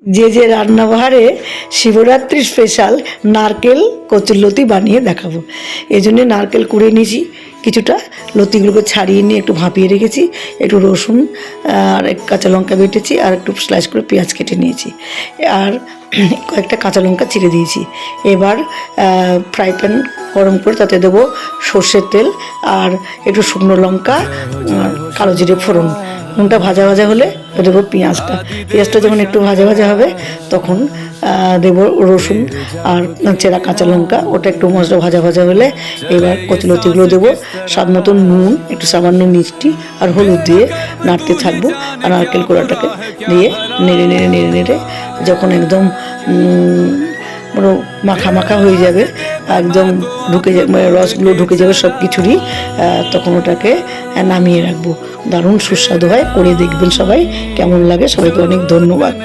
যে রান্নাবাহারে শিবরাত্রি স্পেশাল নারকেল কচুরলতি বানিয়ে দেখাবো। এই জন্যে নারকেল কুড়ে নিয়েছি, কিছুটা লতিগুলোকে ছাড়িয়ে নিয়ে একটু ভাপিয়ে রেখেছি, একটু রসুন আর এক কাঁচা লঙ্কা বেটেছি, আর একটু স্লাইস করে পেঁয়াজ কেটে নিয়েছি, আর কয়েকটা কাঁচা লঙ্কা চিড়ে দিয়েছি। এবার ফ্রাই প্যান গরম করে তাতে দেবো সর্ষের তেল আর একটু শুকনো লঙ্কা, কালো জিরে ফোড়ন। নুনটা ভাজা ভাজা হলে দেবো পেঁয়াজটা যখন একটু ভাজা ভাজা হবে তখন দেবো রসুন আর চেরা কাঁচা লঙ্কা। ওটা একটু মশলা ভাজা ভাজা হলে এবার কচুলতিগুলো দেবো, স্বাদ মতন নুন, একটু সামান্য মিষ্টি আর হলুদ দিয়ে নাড়তে থাকবো। আর নারকেল কোড়াটাকে দিয়ে নেড়ে নেড়ে নেড়ে নেড়ে যখন একদম পুরো মাখা মাখা হয়ে যাবে, একদম ঢুকে যাবে, মানে রসগুলো ঢুকে যাবে সব কিছুরই, তখন ওটাকে নামিয়ে রাখবো। দারুণ সুস্বাদু হয়, করে দেখবেন সবাই কেমন লাগে। সবাইকে অনেক ধন্যবাদ।